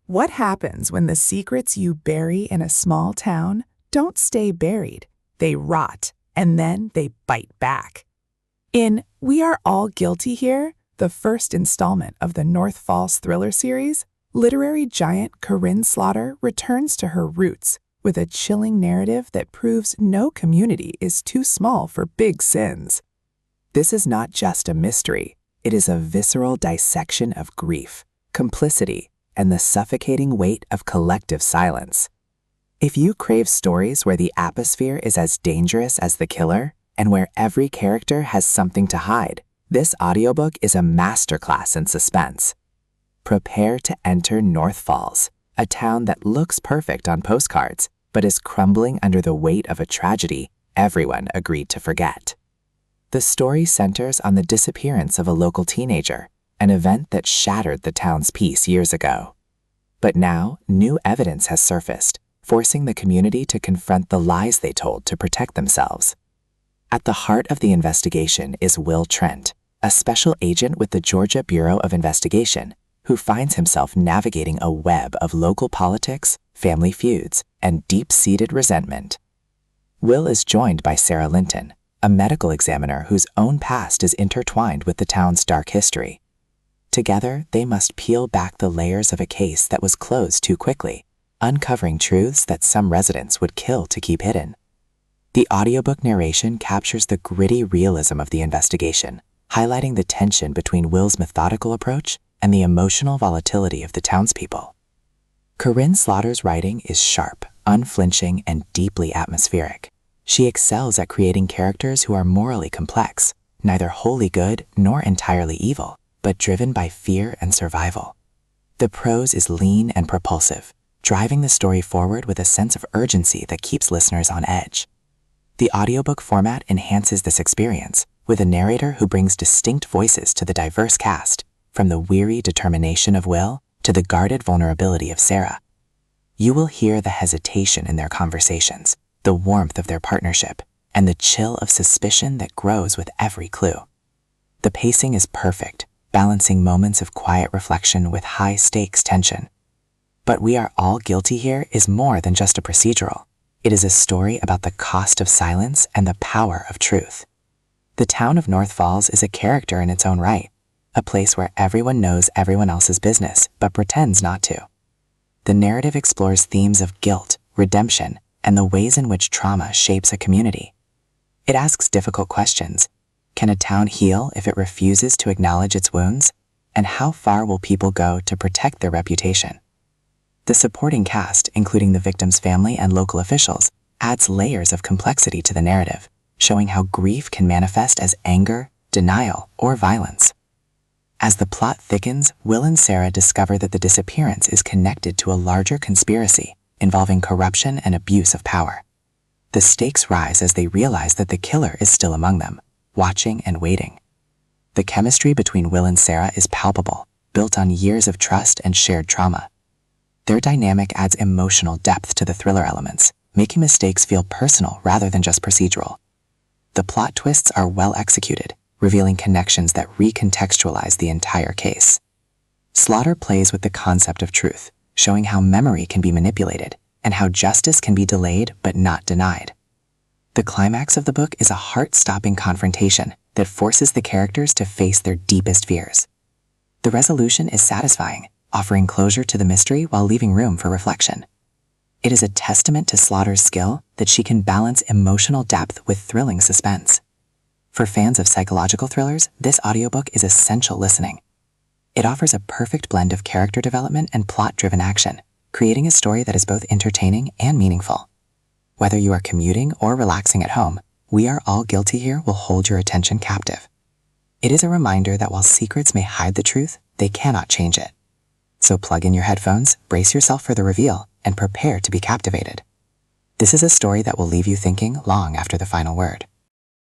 What happens when the secrets you bury in a small town don't stay buried? They rot, and then they bite back. In We Are All Guilty Here, the first installment of the North Falls thriller series, literary giant Karin Slaughter returns to her roots with a chilling narrative that proves no community is too small for big sins. This is not just a mystery, it is a visceral dissection of grief, complicity, and the suffocating weight of collective silence. If you crave stories where the atmosphere is as dangerous as the killer, and where every character has something to hide, this audiobook is a masterclass in suspense. Prepare to enter North Falls, a town that looks perfect on postcards, but is crumbling under the weight of a tragedy everyone agreed to forget. The story centers on the disappearance of a local teenager, an event that shattered the town's peace years ago. But now, new evidence has surfaced, forcing the community to confront the lies they told to protect themselves. At the heart of the investigation is Will Trent, a special agent with the Georgia Bureau of Investigation, who finds himself navigating a web of local politics, family feuds, and deep-seated resentment. Will is joined by Sara Linton, a medical examiner whose own past is intertwined with the town's dark history. Together, they must peel back the layers of a case that was closed too quickly, uncovering truths that some residents would kill to keep hidden. The audiobook narration captures the gritty realism of the investigation, highlighting the tension between Will's methodical approach and the emotional volatility of the townspeople. Karin Slaughter's writing is sharp, unflinching, and deeply atmospheric. She excels at creating characters who are morally complex, neither wholly good nor entirely evil, but driven by fear and survival. The prose is lean and propulsive, driving the story forward with a sense of urgency that keeps listeners on edge. The audiobook format enhances this experience, with a narrator who brings distinct voices to the diverse cast, from the weary determination of Will to the guarded vulnerability of Sara. You will hear the hesitation in their conversations, the warmth of their partnership, and the chill of suspicion that grows with every clue. The pacing is perfect, balancing moments of quiet reflection with high-stakes tension. But We Are All Guilty Here is more than just a procedural. It is a story about the cost of silence and the power of truth. The town of North Falls is a character in its own right, a place where everyone knows everyone else's business but pretends not to. The narrative explores themes of guilt, redemption, and the ways in which trauma shapes a community. It asks difficult questions. Can a town heal if it refuses to acknowledge its wounds? And how far will people go to protect their reputation? The supporting cast, including the victim's family and local officials, adds layers of complexity to the narrative, showing how grief can manifest as anger, denial, or violence. As the plot thickens, Will and Sara discover that the disappearance is connected to a larger conspiracy involving corruption and abuse of power. The stakes rise as they realize that the killer is still among them, watching and waiting. The chemistry between Will and Sara is palpable, built on years of trust and shared trauma. Their dynamic adds emotional depth to the thriller elements, making mistakes feel personal rather than just procedural. The plot twists are well executed, revealing connections that recontextualize the entire case. Slaughter plays with the concept of truth, showing how memory can be manipulated and how justice can be delayed but not denied. The climax of the book is a heart-stopping confrontation that forces the characters to face their deepest fears. The resolution is satisfying, offering closure to the mystery while leaving room for reflection. It is a testament to Slaughter's skill that she can balance emotional depth with thrilling suspense. For fans of psychological thrillers, this audiobook is essential listening. It offers a perfect blend of character development and plot-driven action, creating a story that is both entertaining and meaningful. Whether you are commuting or relaxing at home, We Are All Guilty Here will hold your attention captive. It is a reminder that while secrets may hide the truth, they cannot change it. So plug in your headphones, brace yourself for the reveal, and prepare to be captivated. This is a story that will leave you thinking long after the final word.